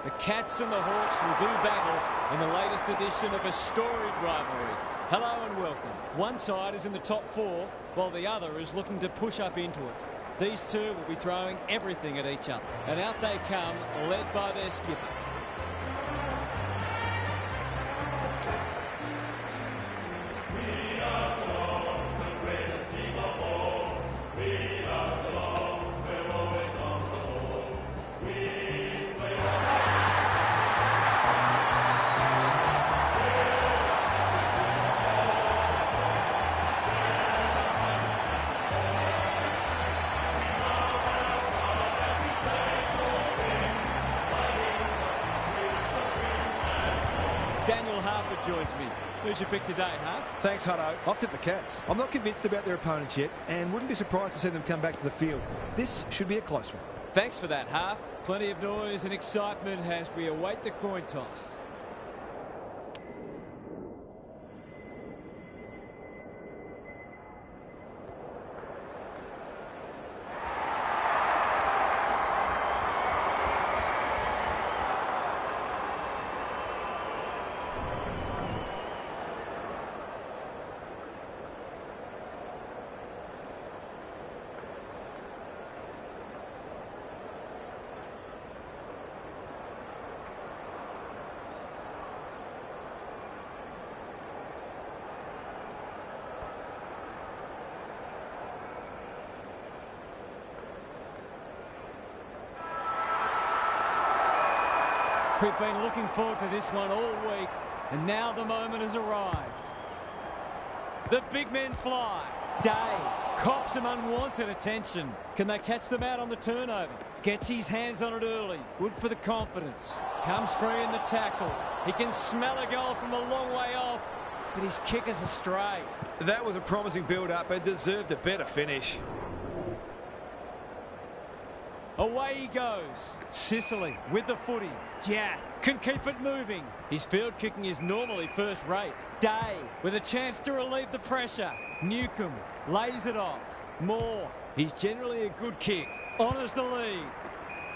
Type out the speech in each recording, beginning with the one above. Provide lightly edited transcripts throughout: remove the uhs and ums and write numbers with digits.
The Cats and the Hawks will do battle in the latest edition of a storied rivalry. Hello and welcome. One side is in the top four, while the other is looking to push up into it. These two will be throwing everything at each other. And out they come, led by their skipper. Joins me. Who's your pick today, Huff? Thanks, Hutto. I've tipped the Cats. I'm not convinced about their opponents yet and wouldn't be surprised to see them come back to the field. This should be a close one. Thanks for that, Huff. Plenty of noise and excitement as we await the coin toss. We've been looking forward to this one all week, and now the moment has arrived. The big men fly. Day cops some unwanted attention. Can they catch them out on the turnover? Gets his hands on it early. Good for the confidence. Comes free in the tackle. He can smell a goal from a long way off, but his kick is astray. That was a promising build-up and deserved a better finish. Away he goes. Sicily with the footy. Jaff can keep it moving. His field kicking is normally first rate. Day with a chance to relieve the pressure. Newcomb lays it off. Moore. He's generally a good kick. Honours the lead.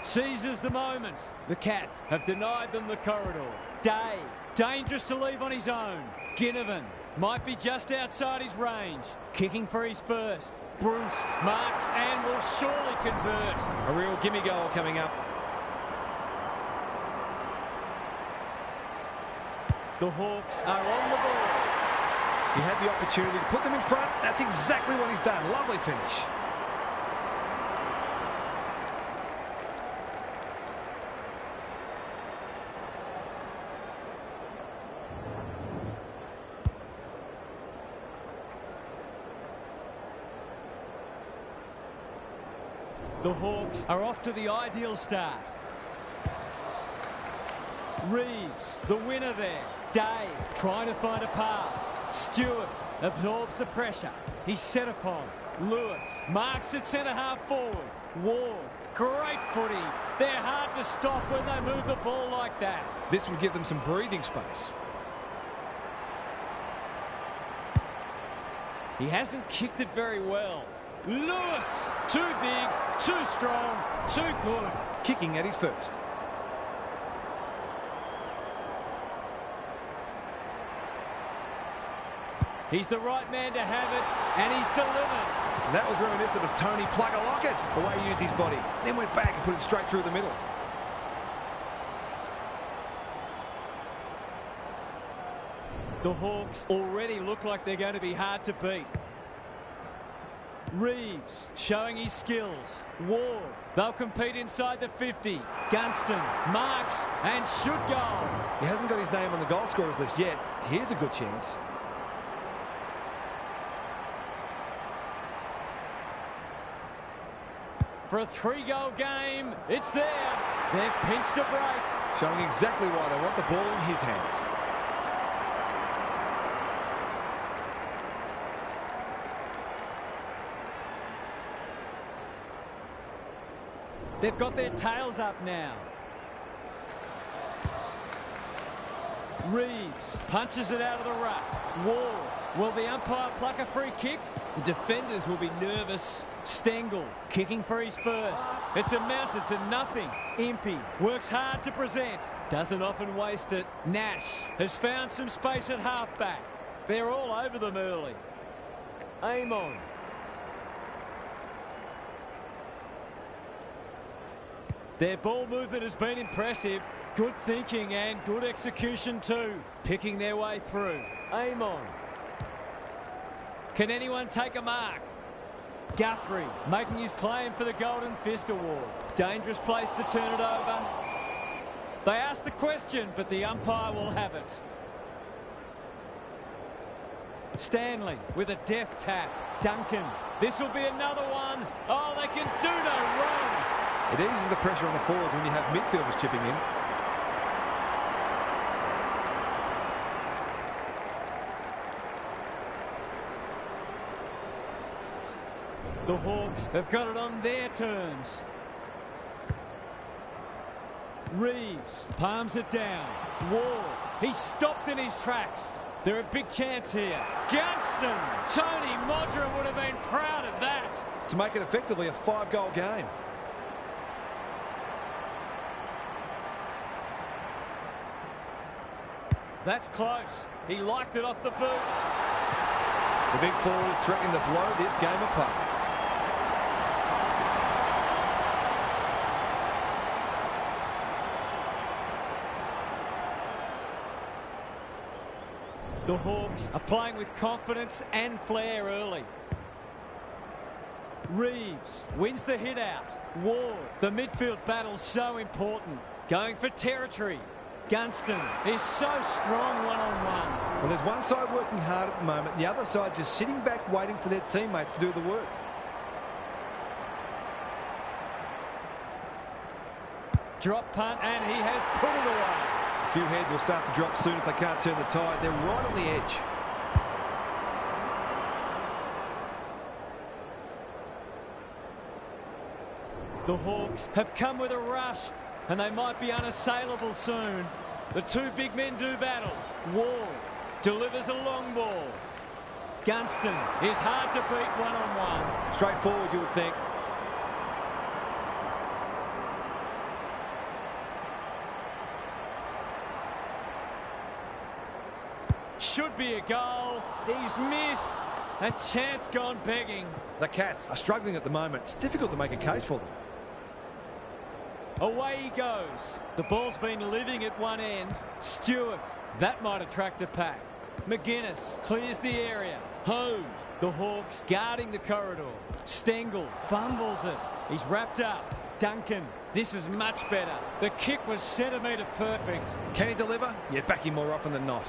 Seizes the moment. The Cats have denied them the corridor. Day. Dangerous to leave on his own. Ginnivan might be just outside his range. Kicking for his first. Bruce marks and will surely convert. A real gimme goal coming up. The Hawks are on the ball. He had the opportunity to put them in front. That's exactly what he's done. Lovely finish. The Hawks are off to the ideal start. Reeves, the winner there. Day trying to find a path. Stewart absorbs the pressure. He's set upon. Lewis marks at centre half forward. Ward, great footy. They're hard to stop when they move the ball like that. This would give them some breathing space. He hasn't kicked it very well. Lewis, too big, too strong, too good. Kicking at his first. He's the right man to have it, and he's delivered. That was reminiscent of Tony Plugger-Lockett, the way he used his body. Then went back and put it straight through the middle. The Hawks already look like they're going to be hard to beat. Reeves showing his skills. Ward, they'll compete inside the 50. Gunston marks and should goal. He hasn't got his name on the goal scorers list yet. Here's a good chance. For a 3-goal game, it's there. They've pinched a break. Showing exactly why they want the ball in his hands. They've got their tails up now. Reeves punches it out of the ruck. Ward, will the umpire pluck a free kick? The defenders will be nervous. Stengel kicking for his first. It's amounted to nothing. Impey works hard to present. Doesn't often waste it. Nash has found some space at halfback. They're all over them early. Amon. Their ball movement has been impressive. Good thinking and good execution too. Picking their way through. Amon. Can anyone take a mark? Guthrie making his claim for the Golden Fist Award. Dangerous place to turn it over. They asked the question, but the umpire will have it. Stanley with a deft tap. Duncan. This will be another one. Oh, they can do no wrong. It eases the pressure on the forwards when you have midfielders chipping in. The Hawks have got it on their terms. Reeves palms it down. Ward, he's stopped in his tracks. They're a big chance here. Gunston, Tony Modra would have been proud of that. To make it effectively a 5-goal game. That's close. He liked it off the boot. The big forwards threatening to blow this game apart. The Hawks are playing with confidence and flair early. Reeves wins the hit out. Ward, the midfield battle's so important. Going for territory. Gunston is so strong one-on-one. Well, there's one side working hard at the moment. The other side just sitting back waiting for their teammates to do the work. Drop punt, and he has put it away. A few heads will start to drop soon if they can't turn the tide. They're right on the edge. The Hawks have come with a rush, and they might be unassailable soon. The two big men do battle. Ward delivers a long ball. Gunston is hard to beat one-on-one. Straightforward, you would think. Should be a goal. He's missed. A chance gone begging. The Cats are struggling at the moment. It's difficult to make a case for them. Away he goes. The ball's been living at one end. Stewart. That might attract a pack. McGuinness clears the area. Hode. The Hawks guarding the corridor. Stengel fumbles it. He's wrapped up. Duncan. This is much better. The kick was centimetre perfect. Can he deliver? Yeah, back him more often than not.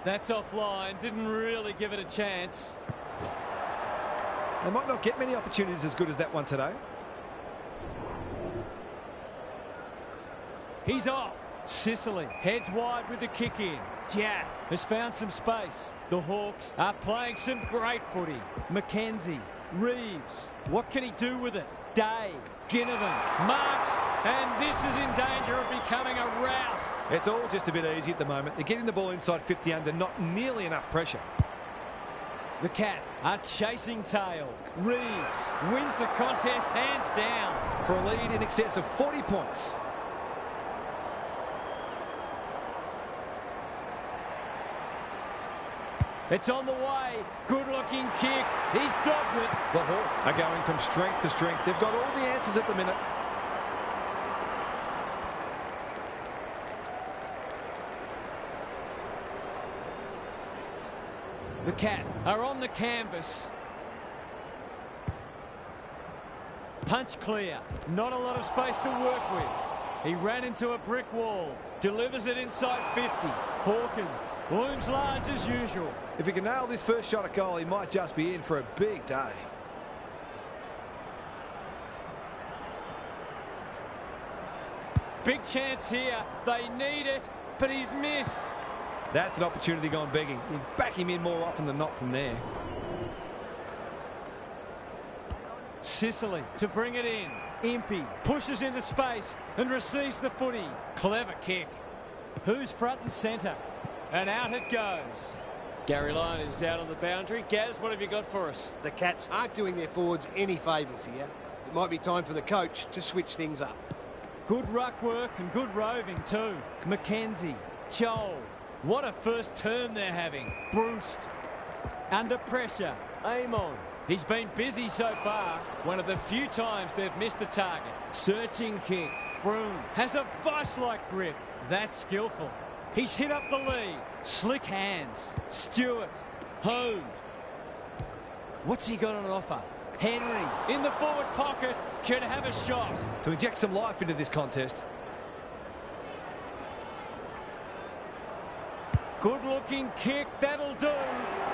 That's offline. Didn't really give it a chance. They might not get many opportunities as good as that one today. He's off. Sicily heads wide with the kick in. Jaff has found some space. The Hawks are playing some great footy. McKenzie. Reeves. What can he do with it? Day. Ginnivan. Marks. And this is in danger of becoming a rout. It's all just a bit easy at the moment. They're getting the ball inside 50 under, not nearly enough pressure. The Cats are chasing tail. Reeves wins the contest hands down. For a lead in excess of 40 points. It's on the way. Good-looking kick. He's dogged it. The Hawks are going from strength to strength. They've got all the answers at the minute. The Cats are on the canvas. Punch clear. Not a lot of space to work with. He ran into a brick wall. Delivers it inside 50. Hawkins looms large as usual. If he can nail this first shot at goal, he might just be in for a big day. Big chance here. They need it, but he's missed. That's an opportunity gone begging. You back him in more often than not from there. Sicily to bring it in. Impey pushes into space and receives the footy. Clever kick. Who's front and centre? And out it goes. Gary Lyon is down on the boundary. Gaz, what have you got for us? The Cats aren't doing their forwards any favours here. It might be time for the coach to switch things up. Good ruck work and good roving too. Mackenzie, Joel. What a first term they're having. Brust. Under pressure. Amon. He's been busy so far. One of the few times they've missed the target. Searching kick. Broom has a vice-like grip. That's skillful. He's hit up the lead. Slick hands. Stewart. Holmes. What's he got on offer? Henry in the forward pocket. Could have a shot. To inject some life into this contest. Good-looking kick. That'll do.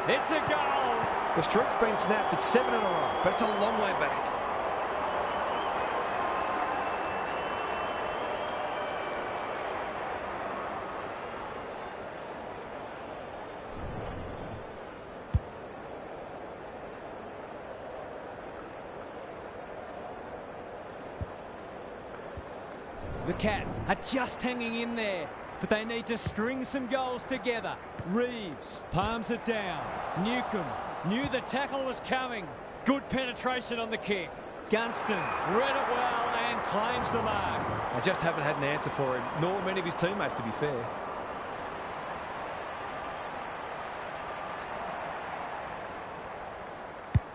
It's a goal. The streak's been snapped at 7 in a row, but it's a long way back. The Cats are just hanging in there, but they need to string some goals together. Reeves palms it down. Newcomb knew the tackle was coming. Good penetration on the kick. Gunston read it well and claims the mark. I just haven't had an answer for him, nor many of his teammates, to be fair.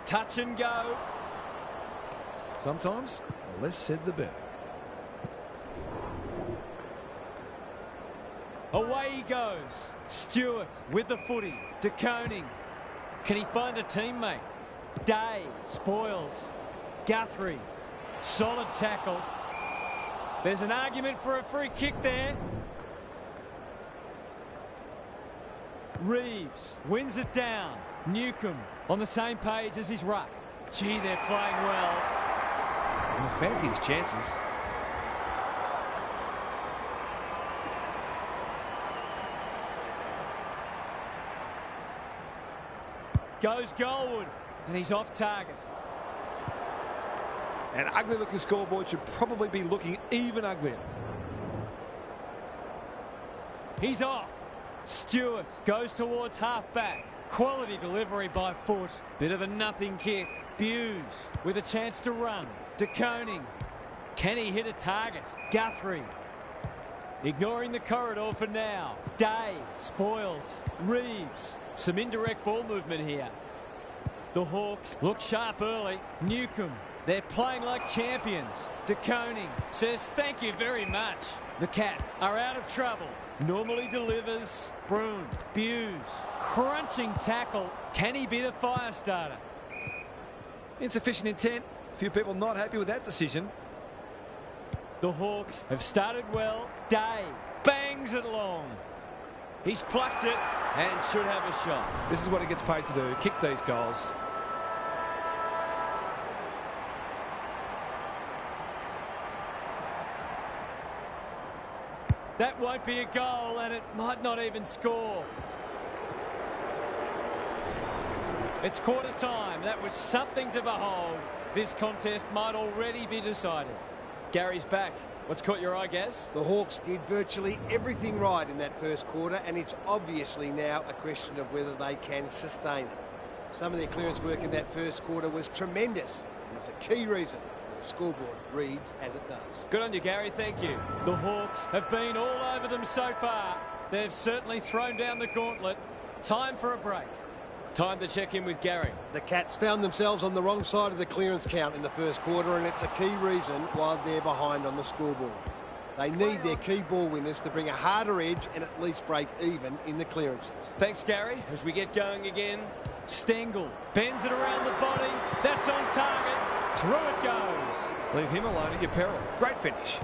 Touch and go. Sometimes, the less said, the better. Away he goes. Stewart with the footy. De Koning. Can he find a teammate? Day spoils. Guthrie. Solid tackle. There's an argument for a free kick there. Reeves wins it down. Newcomb on the same page as his ruck. Gee, they're playing well. I fancy his chances. Goes Goldwood, and he's off target. An ugly-looking scoreboard should probably be looking even uglier. He's off. Stewart goes towards half-back. Quality delivery by foot. Bit of a nothing kick. Buse with a chance to run. De Koning. Can he hit a target? Guthrie. Ignoring the corridor for now. Day spoils. Reeves. Some indirect ball movement here. The Hawks look sharp early. Newcomb. They're playing like champions. De Koning says thank you very much. The Cats are out of trouble. Normally delivers. Broom. Buse. Crunching tackle. Can he be the fire starter? Insufficient intent. A few people not happy with that decision. The Hawks have started well. Day bangs it long. He's plucked it and should have a shot. This is what he gets paid to do, kick these goals. That won't be a goal, and it might not even score. It's quarter time. That was something to behold. This contest might already be decided. Gary's back. What's caught your eye, Gaz? The Hawks did virtually everything right in that first quarter, and it's obviously now a question of whether they can sustain it. Some of their clearance work in that first quarter was tremendous, and it's a key reason that the scoreboard reads as it does. Good on you, Gary. Thank you. The Hawks have been all over them so far. They've certainly thrown down the gauntlet. Time for a break. Time to check in with Gary. The Cats found themselves on the wrong side of the clearance count in the first quarter, and it's a key reason why they're behind on the scoreboard. They need their key ball winners to bring a harder edge and at least break even in the clearances. Thanks, Gary. As we get going again, Stengel bends it around the body. That's on target. Through it goes. Leave him alone at your peril. Great finish.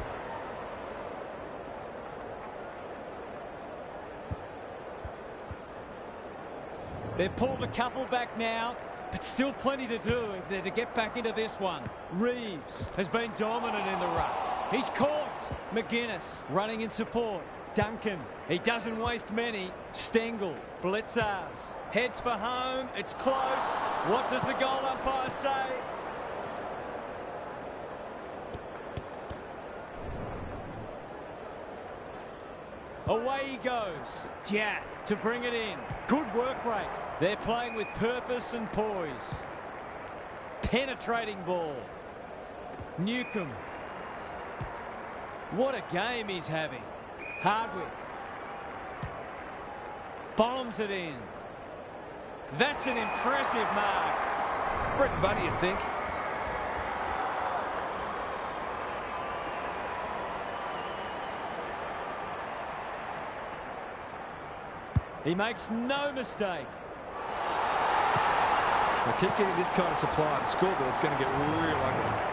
They've pulled a couple back now, but still plenty to do if they're to get back into this one. Reeves has been dominant in the ruck. He's caught. McGuinness running in support. Duncan, he doesn't waste many. Stengel, Blitzars, heads for home. It's close. What does the goal umpire say? Away he goes. Jaff to bring it in. Good work rate. They're playing with purpose and poise. Penetrating ball. Newcomb. What a game he's having. Hardwick. Bombs it in. That's an impressive mark. Bread and butter, you'd think. He makes no mistake. If they keep getting this kind of supply, the scoreboard's going to get real ugly.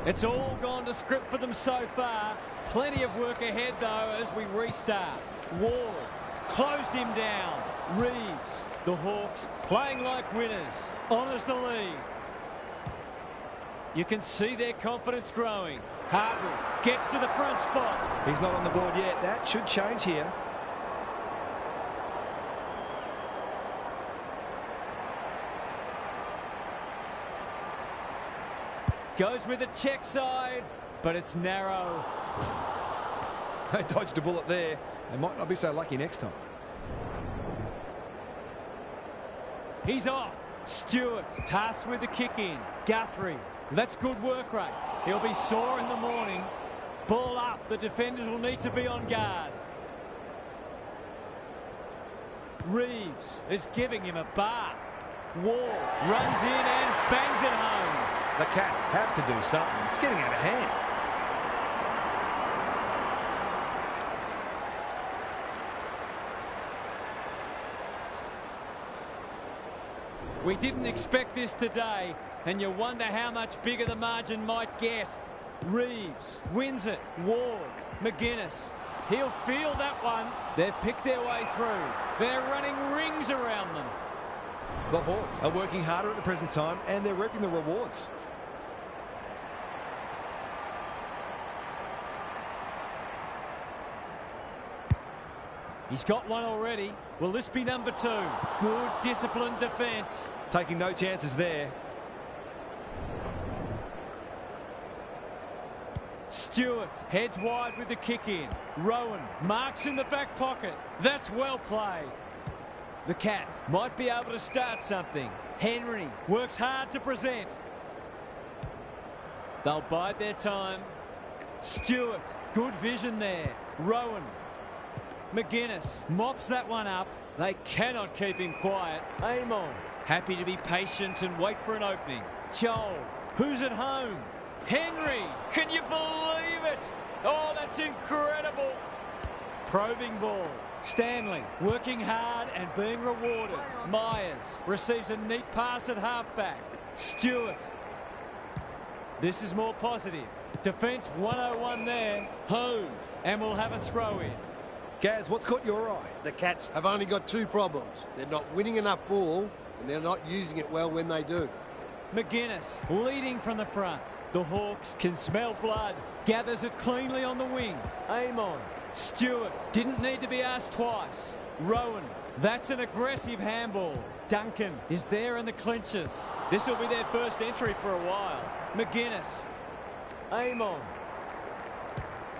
It's all gone to script for them so far. Plenty of work ahead, though, as we restart. Ward closed him down. Reeves, the Hawks, playing like winners. Honours the lead. You can see their confidence growing. Hardwick gets to the front spot. He's not on the board yet. That should change here. Goes with the check side, but it's narrow. They dodged a bullet there. They might not be so lucky next time. He's off. Stewart tasked with the kick in. Guthrie. That's good work rate. He'll be sore in the morning. Ball up. The defenders will need to be on guard. Reeves is giving him a bath. Ward runs in and bangs it home. The Cats have to do something. It's getting out of hand. We didn't expect this today, and you wonder how much bigger the margin might get. Reeves wins it. Ward, McGuinness. He'll feel that one. They've picked their way through. They're running rings around them. The Hawks are working harder at the present time, and they're reaping the rewards. He's got one already. Will this be number 2? Good disciplined defence. Taking no chances there. Stewart heads wide with the kick in. Rowan marks in the back pocket. That's well played. The Cats might be able to start something. Henry works hard to present. They'll bide their time. Stewart, good vision there. Rowan. McGuinness mops that one up. They cannot keep him quiet. Amon, happy to be patient and wait for an opening. Joel, who's at home? Henry, can you believe it? Oh, that's incredible. Probing ball. Stanley working hard and being rewarded. Myers receives a neat pass at halfback. Stewart. This is more positive. Defence 101 there. Hove, and we'll have a throw in. Gaz, what's caught your eye? The Cats have only got 2 problems. They're not winning enough ball, and they're not using it well when they do. McGuinness leading from the front. The Hawks can smell blood. Gathers it cleanly on the wing. Amon. Stewart didn't need to be asked twice. Rowan. That's an aggressive handball. Duncan is there in the clinches. This will be their first entry for a while. McGuinness. Amon.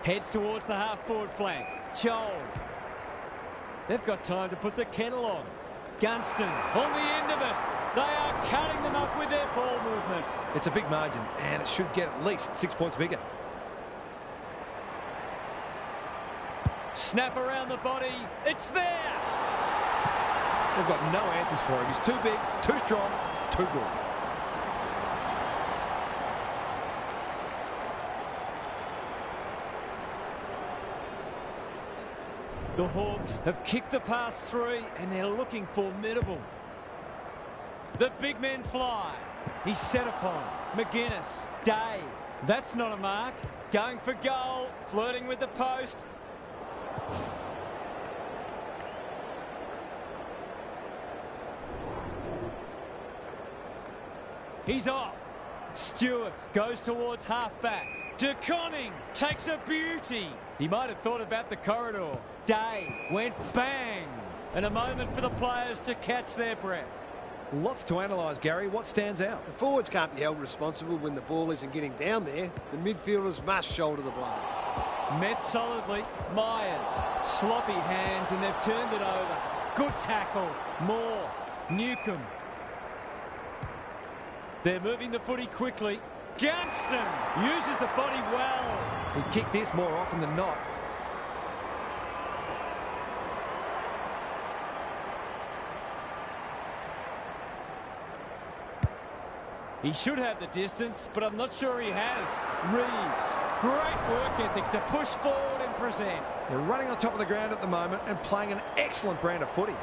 Heads towards the half-forward flank. Joel. They've got time to put the kettle on. Gunston on the end of it. They are cutting them up with their ball movement. It's a big margin, and it should get at least 6 points bigger. Snap around the body. It's there. They've got no answers for him. He's too big, too strong, too good. The Hawks have kicked the past 3 and they're looking formidable. The big men fly. He's set upon. McGuinness. Day. That's not a mark. Going for goal. Flirting with the post. He's off. Stewart goes towards half-back. De Conning takes a beauty. He might have thought about the corridor. Day went bang. And a moment for the players to catch their breath. Lots to analyse, Gary. What stands out? The forwards can't be held responsible when the ball isn't getting down there. The midfielders must shoulder the blame. Met solidly. Myers. Sloppy hands, and they've turned it over. Good tackle. Moore. Newcomb. They're moving the footy quickly. Gunston uses the body well. He'd kick this more often than not. He should have the distance, but I'm not sure he has. Reeves. Great work ethic to push forward and present. They're running on top of the ground at the moment and playing an excellent brand of footy.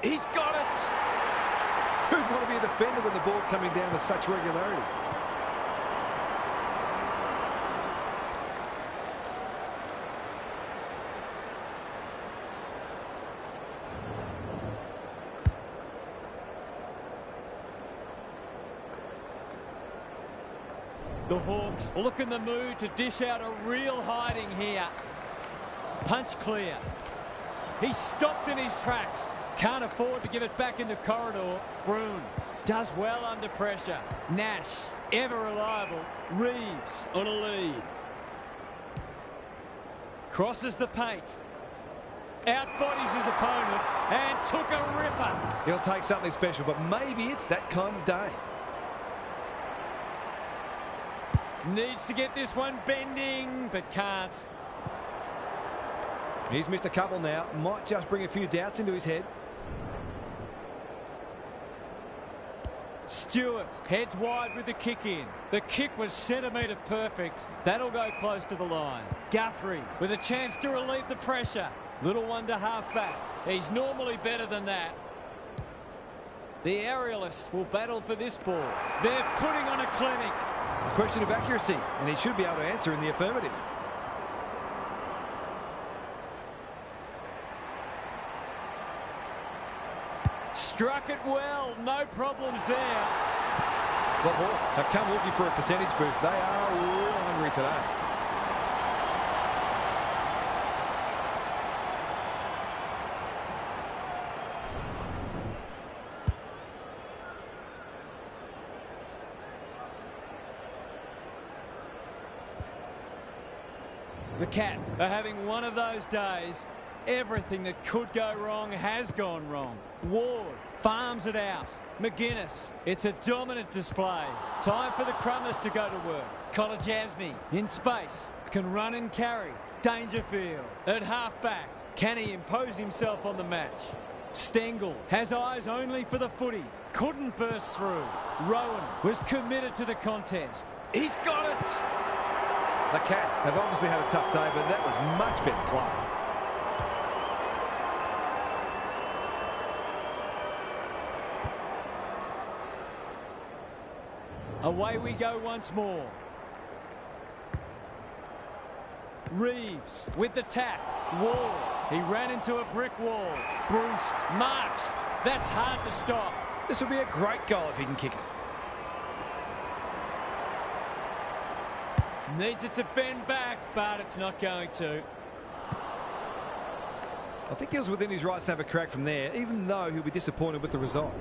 He's got it. Who'd want to be a defender when the ball's coming down with such regularity? The Hawks look in the mood to dish out a real hiding here. Punch clear. He's stopped in his tracks. Can't afford to give it back in the corridor. Broom does well under pressure. Nash, ever reliable. Reeves on a lead. Crosses the paint. Outbodies his opponent and took a ripper. He'll take something special, but maybe it's that kind of day. Needs to get this one bending, but can't. He's missed a couple now. Might just bring a few doubts into his head. Stewart heads wide with the kick in. The kick was centimetre perfect. That'll go close to the line. Guthrie with a chance to relieve the pressure. Little one to half back. He's normally better than that. The aerialists will battle for this ball. They're putting on a clinic. A question of accuracy, and he should be able to answer in the affirmative. Struck it well. No problems there. The Hawks have come looking for a percentage boost. They are real hungry today. The Cats are having one of those days. Everything that could go wrong has gone wrong. Ward farms it out. McGuinness. It's a dominant display. Time for the Crummers to go to work. Kolajasny in space. Can run and carry. Dangerfield at half-back. Can he impose himself on the match? Stengel has eyes only for the footy. Couldn't burst through. Rowan was committed to the contest. He's got it. The Cats have obviously had a tough day, but that was much better play. Away we go once more. Reeves with the tap. Wall. He ran into a brick wall. Bruced. Marks. That's hard to stop. This will be a great goal if he can kick it. Needs it to bend back, but it's not going to. I think he was within his rights to have a crack from there, even though he'll be disappointed with the result.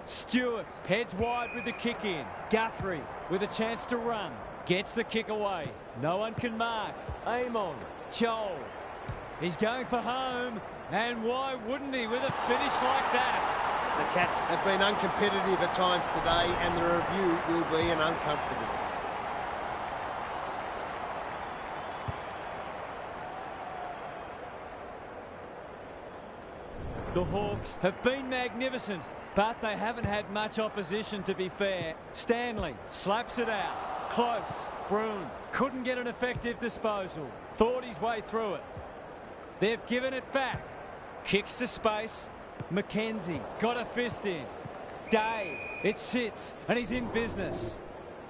Stewart heads wide with the kick in. Guthrie with a chance to run. Gets the kick away. No one can mark. Amon. Chol. He's going for home. And why wouldn't he with a finish like that? The Cats have been uncompetitive at times today, and the review will be an uncomfortable one. The Hawks have been magnificent, but they haven't had much opposition, to be fair. Stanley slaps it out. Close. Broom couldn't get an effective disposal. Thought his way through it. They've given it back. Kicks to space. McKenzie got a fist in. Day. It sits, and he's in business.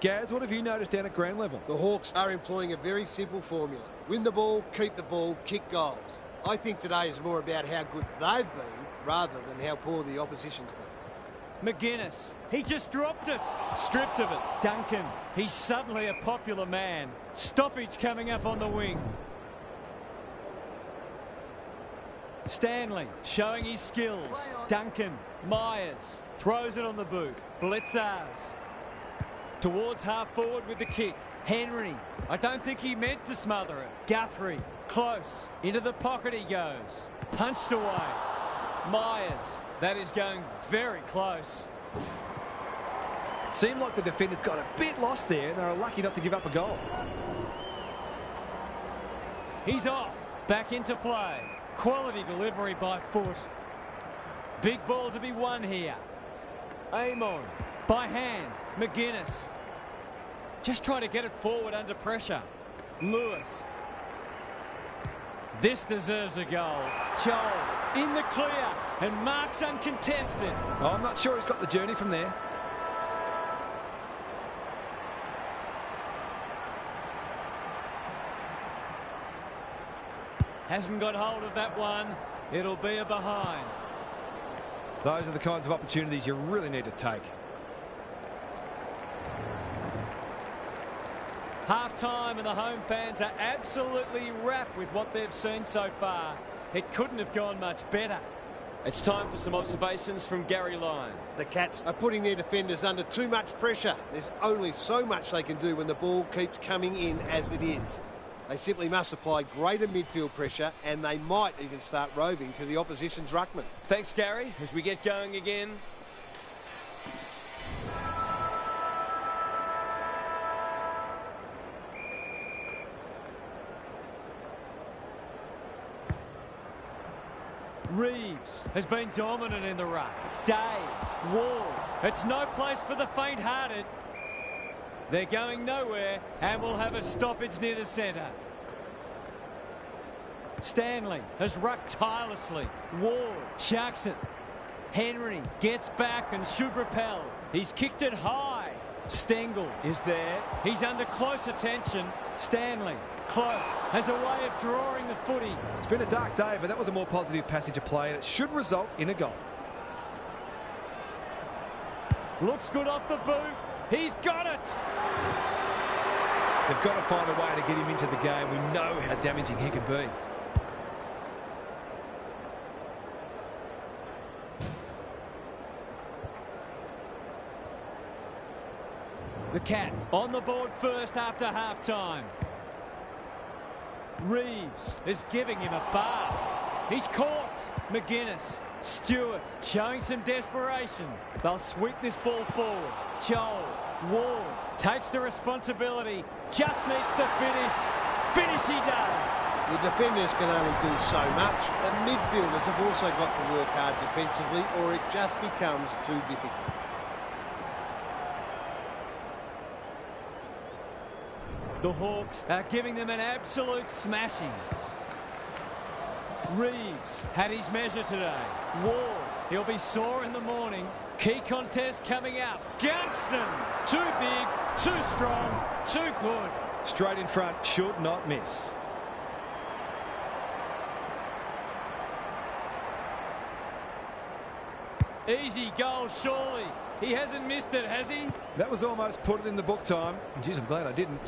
Gaz, what have you noticed down at ground level? The Hawks are employing a very simple formula. Win the ball, keep the ball, kick goals. I think today is more about how good they've been rather than how poor the opposition's been. McGuinness. He just dropped it. Stripped of it. Duncan. He's suddenly a popular man. Stoppage coming up on the wing. Stanley showing his skills. Duncan. Myers throws it on the boot. Blitzars. Towards half forward with the kick. Henry. I don't think he meant to smother it. Guthrie. Close. Into the pocket he goes. Punched away. Myers. That is going very close. Seemed like the defenders got a bit lost there, and they were lucky not to give up a goal. He's off. Back into play. Quality delivery by foot. Big ball to be won here. Amon. By hand. McGuinness. Just trying to get it forward under pressure. Lewis. This deserves a goal. Joel in the clear and marks uncontested. Oh, I'm not sure he's got the journey from there. Hasn't got hold of that one. It'll be a behind. Those are the kinds of opportunities you really need to take. Half-time and the home fans are absolutely wrapped with what they've seen so far. It couldn't have gone much better. It's time for some observations from Gary Lyon. The Cats are putting their defenders under too much pressure. There's only so much they can do when the ball keeps coming in as it is. They simply must apply greater midfield pressure, and they might even start roving to the opposition's ruckman. Thanks, Gary. As we get going again. Reeves has been dominant in the ruck. Day, Ward. It's no place for the faint-hearted. They're going nowhere, and we'll have a stoppage near the centre. Stanley has rucked tirelessly. Ward sharks it. Henry gets back and should repel. He's kicked it high. Stengel is there. He's under close attention. Stanley, close, has a way of drawing the footy. It's been a dark day, but that was a more positive passage of play, and it should result in a goal. Looks good off the boot. He's got it. They've got to find a way to get him into the game. We know how damaging he can be. The Cats on the board first after half-time. Reeves is giving him a bath. He's caught. McGuinness. Stewart showing some desperation. They'll sweep this ball forward. Joel. Ward takes the responsibility. Just needs to finish. Finish he does. The defenders can only do so much. The midfielders have also got to work hard defensively, or it just becomes too difficult. The Hawks are giving them an absolute smashing. Reeves had his measure today. Ward, he'll be sore in the morning. Key contest coming up. Gunston, too big, too strong, too good. Straight in front, should not miss. Easy goal, surely. He hasn't missed it, has he? That was almost put it in the book time. And geez, I'm glad I didn't.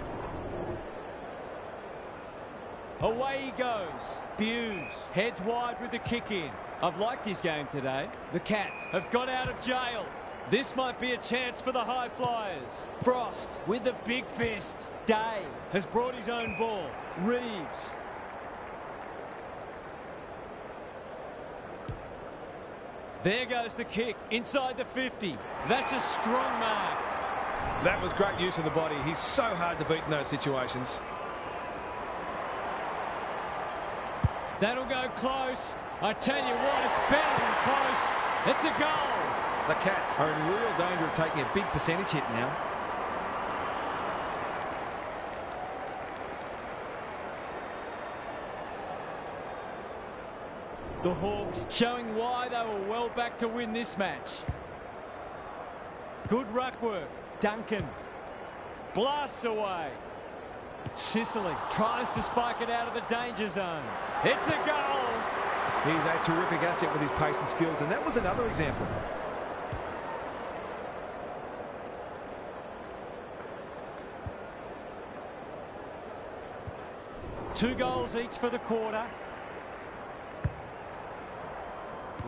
Away he goes. Buse heads wide with the kick in. I've liked his game today. The Cats have got out of jail. This might be a chance for the high flyers. Frost with the big fist. Day has brought his own ball. Reeves. There goes the kick inside the 50. That's a strong mark. That was great use of the body. He's so hard to beat in those situations. That'll go close. I tell you what, it's better than close. It's a goal. The Cats are in real danger of taking a big percentage hit now. The Hawks showing why they were well back to win this match. Good ruck work. Duncan blasts away. Sicily tries to spike it out of the danger zone. It's a goal. He's a terrific asset with his pace and skills, and that was another example. Two goals each for the quarter.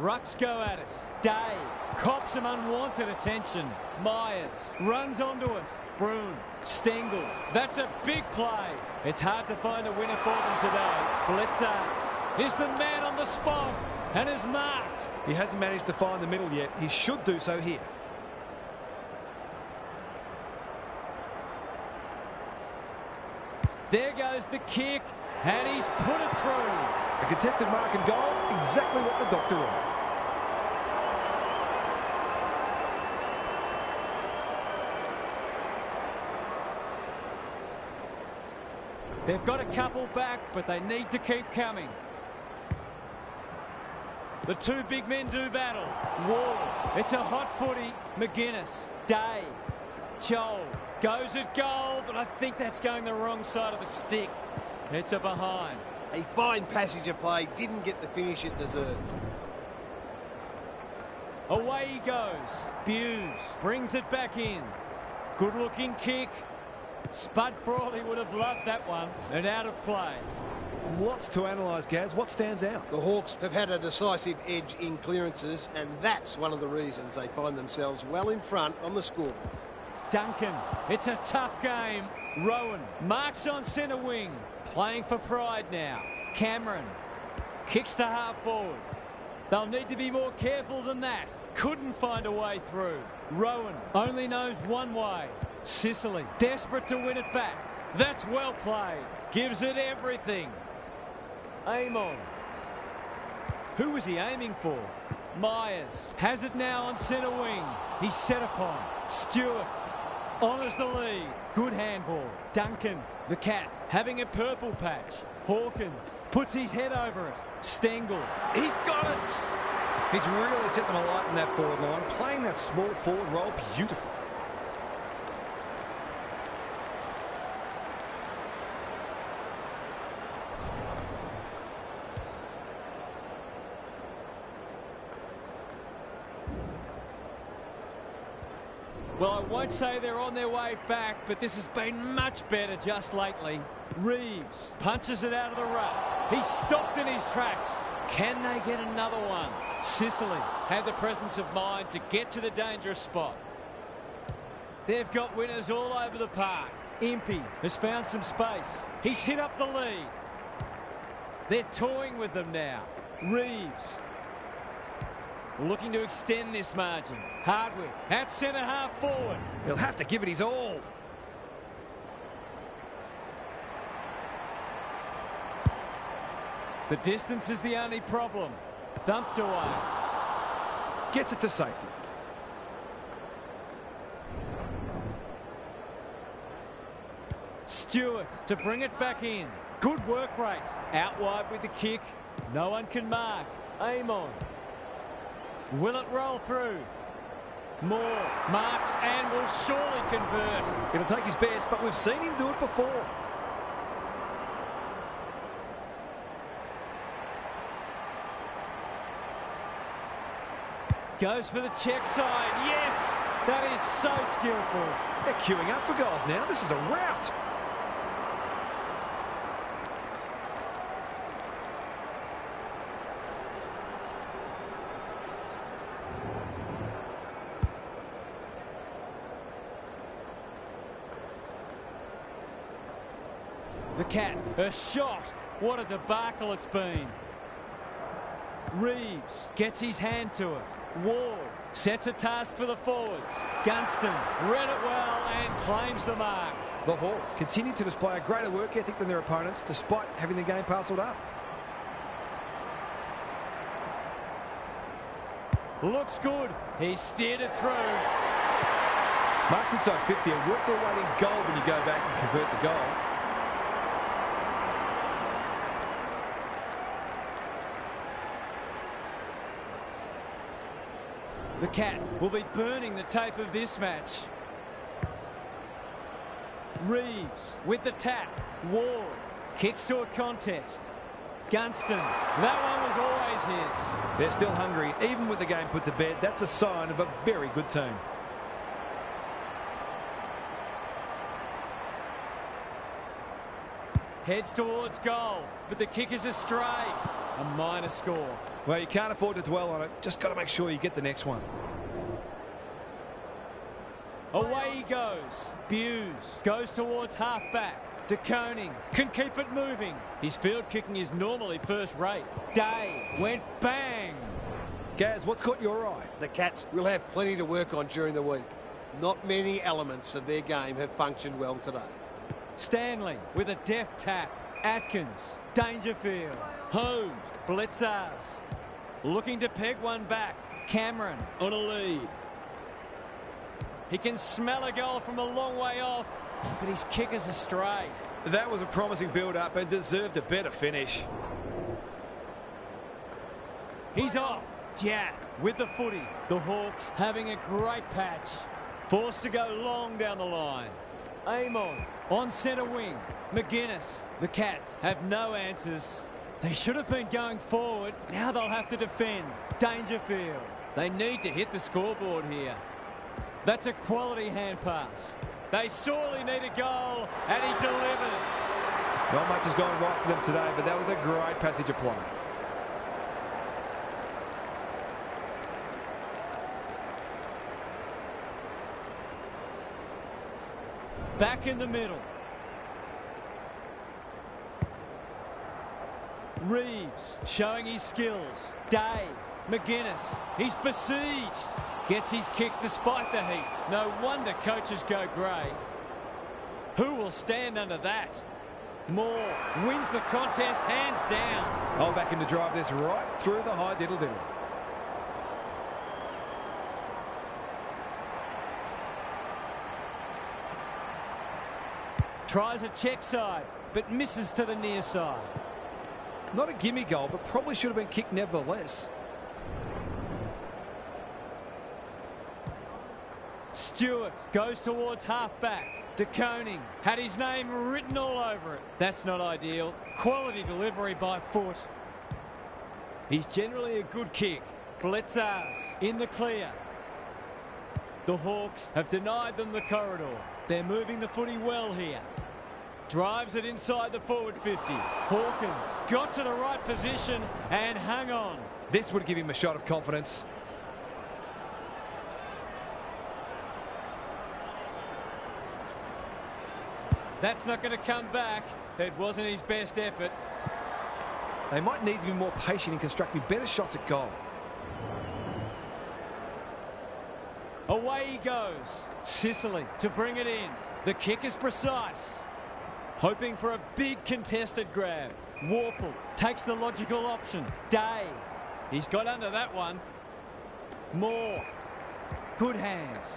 Rucks go at it. Day cops some unwanted attention. Myers runs onto it. Broon, Stengel. That's a big play. It's hard to find a winner for them today. Blitzers is the man on the spot and is marked. He hasn't managed to find the middle yet. He should do so here. There goes the kick, and he's put it through. A contested mark and goal, exactly what the doctor ordered. They've got a couple back, but they need to keep coming. The two big men do battle. Wall, it's a hot footy. McGuinness, Day, Joel, goes at goal, but I think that's going the wrong side of the stick. It's a behind. A fine passage of play, didn't get the finish it deserved. Away he goes. Buse brings it back in. Good-looking kick. Spud Frawley would have loved that one. And out of play. Lots to analyse, Gaz. What stands out? The Hawks have had a decisive edge in clearances, and that's one of the reasons they find themselves well in front on the scoreboard. Duncan, it's a tough game. Rowan marks on centre wing. Playing for pride now. Cameron kicks to half forward. They'll need to be more careful than that. Couldn't find a way through. Rowan only knows one way. Sicily desperate to win it back. That's well played. Gives it everything. Aim on. Who was he aiming for? Myers has it now on centre wing. He's set upon. Stewart honours the lead. Good handball. Duncan, the Cats, having a purple patch. Hawkins puts his head over it. Stengel, he's got it. He's really set them alight in that forward line, playing that small forward role beautifully. Well, I won't say they're on their way back, but this has been much better just lately. Reeves punches it out of the ruck. He's stopped in his tracks. Can they get another one? Sicily had the presence of mind to get to the dangerous spot. They've got winners all over the park. Impey has found some space. He's hit up the lead. They're toying with them now. Reeves looking to extend this margin. Hardwick at centre half forward. He'll have to give it his all. The distance is the only problem. Thumped away. Gets it to safety. Stewart to bring it back in. Good work rate. Out wide with the kick. No one can mark. Aim on. Will it roll through? Moore marks and will surely convert. It'll take his best, but we've seen him do it before. Goes for the check side. Yes! That is so skillful. They're queuing up for goals now. This is a rout. The Cats, a shot. What a debacle it's been. Reeves gets his hand to it. Ward sets a task for the forwards. Gunston read it well and claims the mark. The Hawks continue to display a greater work ethic than their opponents, despite having the game parcelled up. Looks good. He's steered it through. Marks inside 50 and work their way in goal when you go back and convert the goal. The Cats will be burning the tape of this match. Reeves with the tap. Ward kicks to a contest. Gunston, that one was always his. They're still hungry, even with the game put to bed. That's a sign of a very good team. Heads towards goal, but the kick is astray. A minor score. Well, you can't afford to dwell on it. Just got to make sure you get the next one. Away he goes. Buse goes towards half-back. De Koning can keep it moving. His field kicking is normally first rate. Day went bang. Gaz, what's caught your eye? The Cats will have plenty to work on during the week. Not many elements of their game have functioned well today. Stanley with a deft tap. Atkins. Dangerfield. Holmes. Blitzars. Looking to peg one back. Cameron on a lead. He can smell a goal from a long way off, but his kick is astray. That was a promising build-up and deserved a better finish. He's off. Jaff with the footy. The Hawks having a great patch. Forced to go long down the line. Amon on centre wing. McGuinness. The Cats have no answers. They should have been going forward. Now they'll have to defend. Dangerfield. They need to hit the scoreboard here. That's a quality hand pass. They sorely need a goal, and he delivers. Not much has gone right for them today, but that was a great passage of play. Back in the middle. Reeves showing his skills. Day. McGuinness. He's besieged. Gets his kick despite the heat. No wonder coaches go grey. Who will stand under that? Moore wins the contest hands down. I'll back him to drive this right through the high diddle-diddle. Tries a check side, but misses to the near side. Not a gimme goal, but probably should have been kicked nevertheless. Stewart goes towards half-back. De Koning had his name written all over it. That's not ideal. Quality delivery by foot. He's generally a good kick. Blitzars in the clear. The Hawks have denied them the corridor. They're moving the footy well here. Drives it inside the forward 50. Hawkins got to the right position and hung on. This would give him a shot of confidence. That's not going to come back. It wasn't his best effort. They might need to be more patient in constructing better shots at goal. Away he goes. Sicily to bring it in. The kick is precise. Hoping for a big contested grab. Warple takes the logical option. Day. He's got under that one. Moore. Good hands.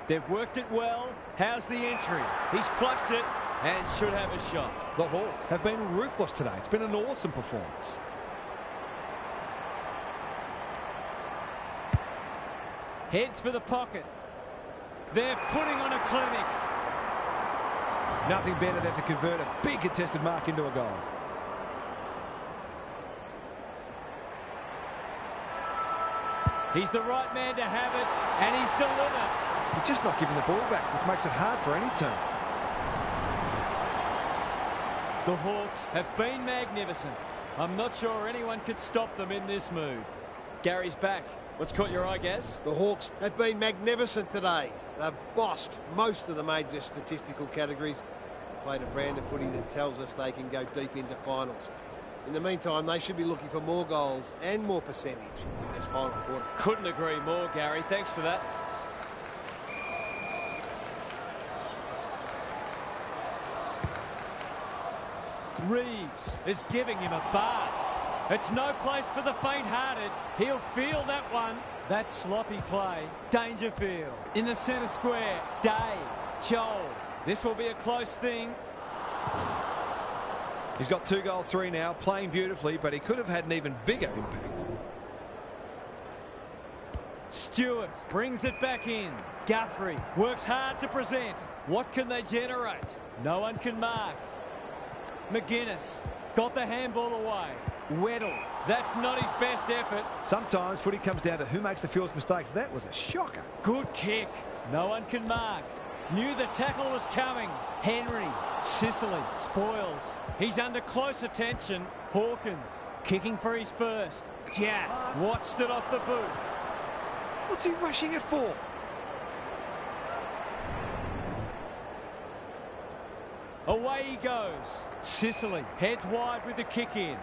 They've worked it well. How's the entry? He's plucked it and should have a shot. The Hawks have been ruthless today. It's been an awesome performance. Heads for the pocket. They're putting on a clinic. Nothing better than to convert a big contested mark into a goal. He's the right man to have it, and he's delivered. He's just not giving the ball back, which makes it hard for any team. The Hawks have been magnificent. I'm not sure anyone could stop them in this mood. Gary's back. What's caught your eye, Gaz? The Hawks have been magnificent today. They've bossed most of the major statistical categories. Played a brand of footy that tells us they can go deep into finals. In the meantime, they should be looking for more goals and more percentage in this final quarter. Couldn't agree more, Gary. Thanks for that. Reeves is giving him a bath. It's no place for the faint-hearted. He'll feel that one. That's sloppy play. Dangerfield in the centre square. Day. Joel. This will be a close thing. He's got 2 goals, 3 now, playing beautifully, but he could have had an even bigger impact. Stewart brings it back in. Guthrie works hard to present. What can they generate? No one can mark. McGuinness got the handball away. Weddle, that's not his best effort. Sometimes footy comes down to who makes the fewest mistakes. That was a shocker. Good kick. No one can mark. Knew the tackle was coming. Henry. Sicily. Spoils. He's under close attention. Hawkins. Kicking for his first. Jack. Watched it off the boot. What's he rushing it for? Away he goes. Sicily heads wide with the kick in.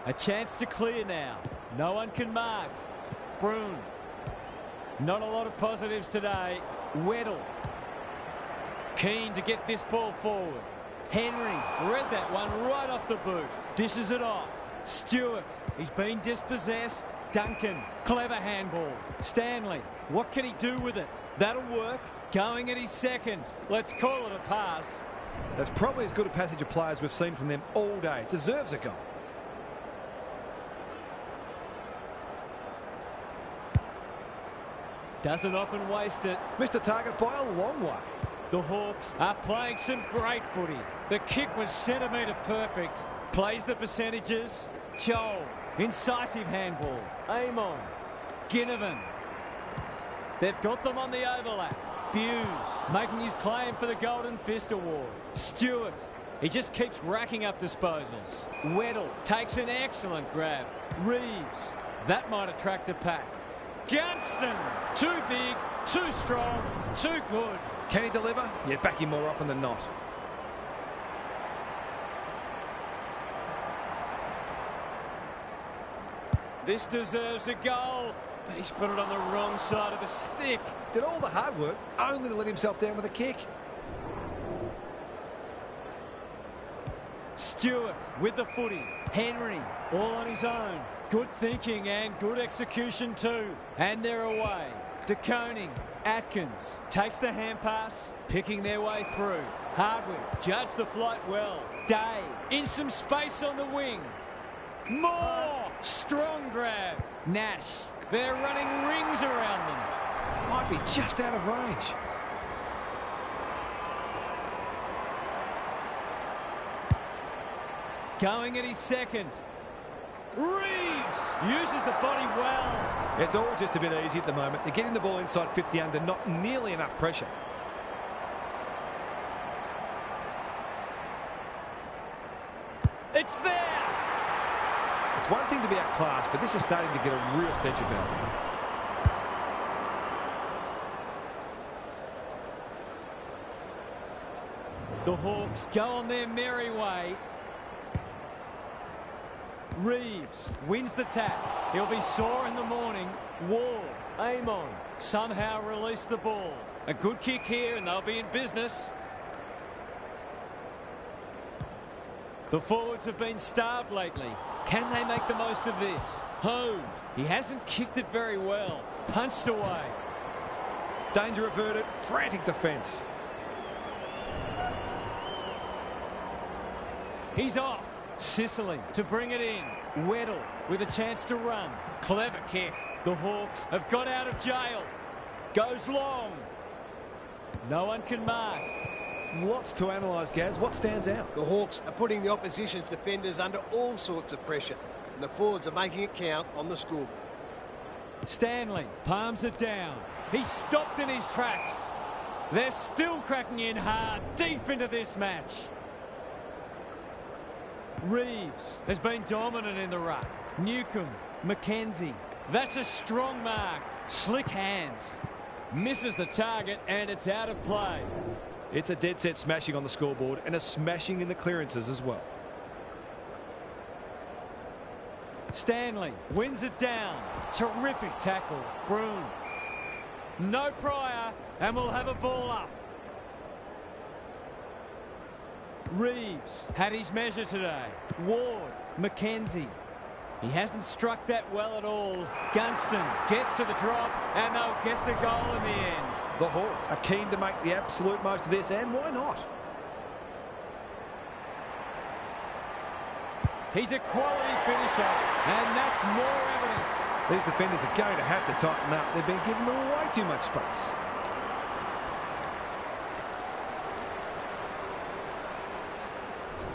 A chance to clear now. No one can mark. Broon. Not a lot of positives today. Weddle. Keen to get this ball forward. Henry read that one right off the boot. Dishes it off. Stewart. He's been dispossessed. Duncan. Clever handball. Stanley. What can he do with it? That'll work. Going at his second. Let's call it a pass. That's probably as good a passage of play as we've seen from them all day. Deserves a goal. Doesn't often waste it. Missed the target by a long way. The Hawks are playing some great footy. The kick was centimetre perfect. Plays the percentages. Joel. Incisive handball. Amon. Ginnivan. They've got them on the overlap. Hughes making his claim for the Golden Fist Award. Stewart. He just keeps racking up disposals. Weddle takes an excellent grab. Reeves. That might attract a pack. Gunston. Too big, too strong, too good. Can he deliver? Yeah, back him more often than not. This deserves a goal, but he's put it on the wrong side of the stick. Did all the hard work only to let himself down with a kick. Stewart with the footy. Henry all on his own. Good thinking and good execution too. And they're away. De Koning. Atkins takes the hand pass, picking their way through. Hardwick judged the flight well. Day in some space on the wing. More strong grab. Nash. They're running rings around them. Might be just out of range. Going at his second. Reeves uses the body well. It's all just a bit easy at the moment. They're getting the ball inside 50 under, not nearly enough pressure. It's there. It's one thing to be outclassed, but this is starting to get a real stench about it. The Hawks go on their merry way. Reeves wins the tap. He'll be sore in the morning. Ward, Amon somehow release the ball. A good kick here and they'll be in business. The forwards have been starved lately. Can they make the most of this? Hove. He hasn't kicked it very well. Punched away. Danger averted. Frantic defence. He's off. Sicily to bring it in. Weddle with a chance to run. Clever kick. The Hawks have got out of jail. Goes long. No one can mark. Lots to analyse, Gaz. What stands out? The Hawks are putting the opposition's defenders under all sorts of pressure, and the forwards are making it count on the scoreboard. Stanley palms it down. He's stopped in his tracks. They're still cracking in hard deep into this match. Reeves has been dominant in the ruck. Newcomb, McKenzie. That's a strong mark. Slick hands. Misses the target and it's out of play. It's a dead set smashing on the scoreboard and a smashing in the clearances as well. Stanley wins it down. Terrific tackle. Broon. No prior and we'll have a ball up. Reeves had his measure today. Ward, McKenzie. He hasn't struck that well at all. Gunston gets to the drop and they'll get the goal in the end. The Hawks are keen to make the absolute most of this, and why not? He's a quality finisher and that's more evidence. These defenders are going to have to tighten up. They've been given way too much space.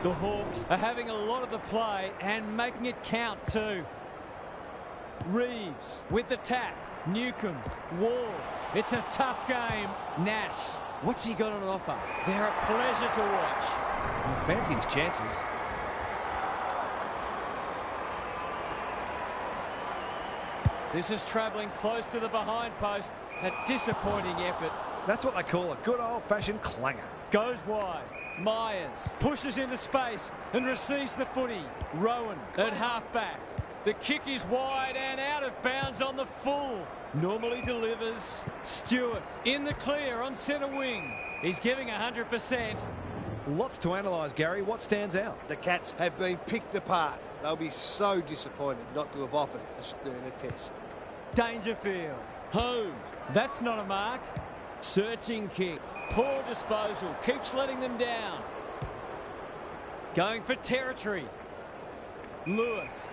The Hawks are having a lot of the play and making it count too. Reeves with the tap. Newcomb. Ward. It's a tough game. Nash What's he got on offer? They're a pleasure to watch. Well, fancy his chances. This is travelling close to the behind post. A disappointing effort. That's what they call a good old-fashioned clanger. Goes wide. Myers pushes into space and receives the footy. Rowan at half-back. The kick is wide and out of bounds on the full. Normally delivers. Stewart in the clear on centre wing. He's giving 100%. Lots to analyse, Gary. What stands out? The Cats have been picked apart. They'll be so disappointed not to have offered a sterner test. Dangerfield. Holmes. That's not a mark. Searching kick. Poor disposal. Keeps letting them down. Going for territory. Lewis.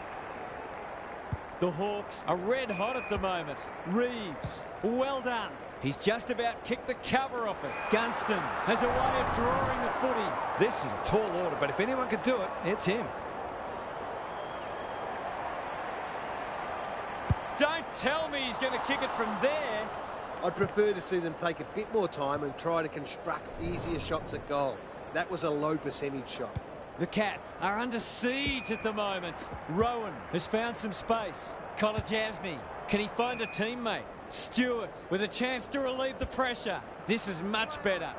The Hawks are red hot at the moment. Reeves. Well done. He's just about kicked the cover off it. Gunston has a way of drawing the footy. This is a tall order, but if anyone could do it, it's him. Don't tell me he's going to kick it from there. I'd prefer to see them take a bit more time and try to construct easier shots at goal. That was a low percentage shot. The Cats are under siege at the moment. Rowan has found some space. Kolajasny, can he find a teammate? Stewart with a chance to relieve the pressure. This is much better.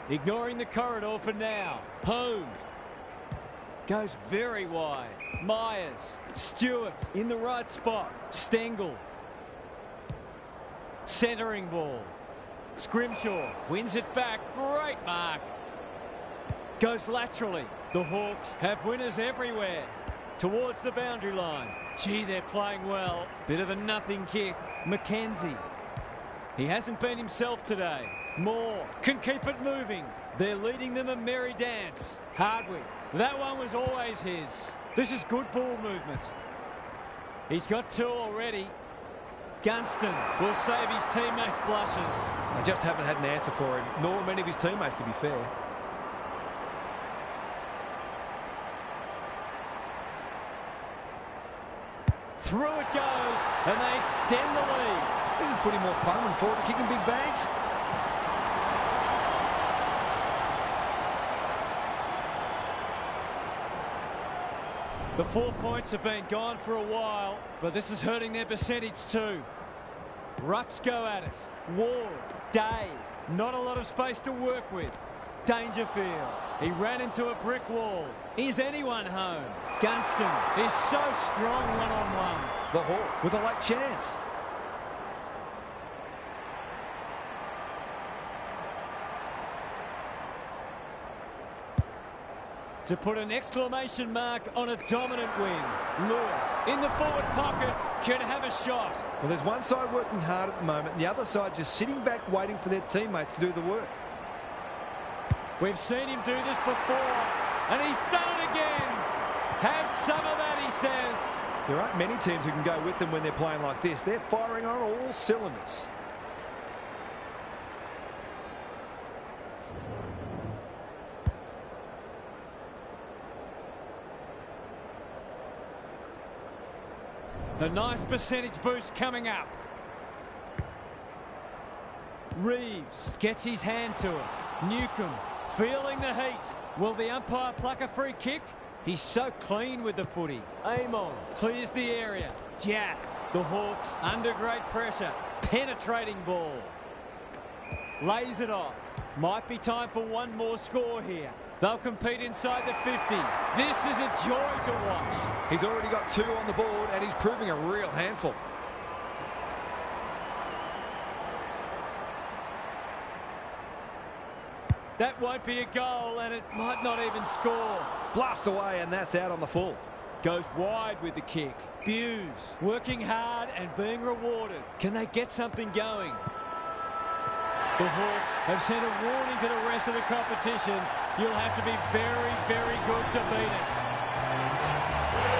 Ignoring the corridor for now. Holmes goes very wide. Myers, Stewart in the right spot. Stengel. Centering ball. Scrimshaw wins it back. Great mark. Goes laterally. The Hawks have winners everywhere. Towards the boundary line. Gee, they're playing well. Bit of a nothing kick. Mackenzie. He hasn't been himself today. Moore can keep it moving. They're leading them a merry dance. Hardwick. That one was always his. This is good ball movement. He's got two already. Gunston will save his teammates' blushes. They just haven't had an answer for him, nor many of his teammates, to be fair. Through it goes, and they extend the lead. Isn't footy more fun than forward kicking big bags? The 4 points have been gone for a while, but this is hurting their percentage too. Rucks go at it. Ward, Day, not a lot of space to work with. Dangerfield, he ran into a brick wall. Is anyone home? Gunston is so strong one-on-one. The Hawks with a late chance. To put an exclamation mark on a dominant win. Lewis in the forward pocket can have a shot. Well, there's one side working hard at the moment, and the other side just sitting back waiting for their teammates to do the work. We've seen him do this before, and he's done it again. Have some of that, he says. There aren't many teams who can go with them when they're playing like this. They're firing on all cylinders. A nice percentage boost coming up. Reeves gets his hand to it. Newcomb feeling the heat. Will the umpire pluck a free kick? He's so clean with the footy. Amon clears the area. Jack, the Hawks under great pressure. Penetrating ball. Lays it off. Might be time for one more score here. They'll compete inside the 50. This is a joy to watch. He's already got two on the board, and he's proving a real handful. That won't be a goal, and it might not even score. Blast away, and that's out on the full. Goes wide with the kick. Hughes working hard and being rewarded. Can they get something going? The Hawks have sent a warning to the rest of the competition. You'll have to be very, very good to beat us.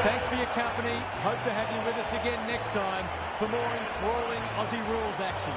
Thanks for your company. Hope to have you with us again next time for more enthralling Aussie rules action.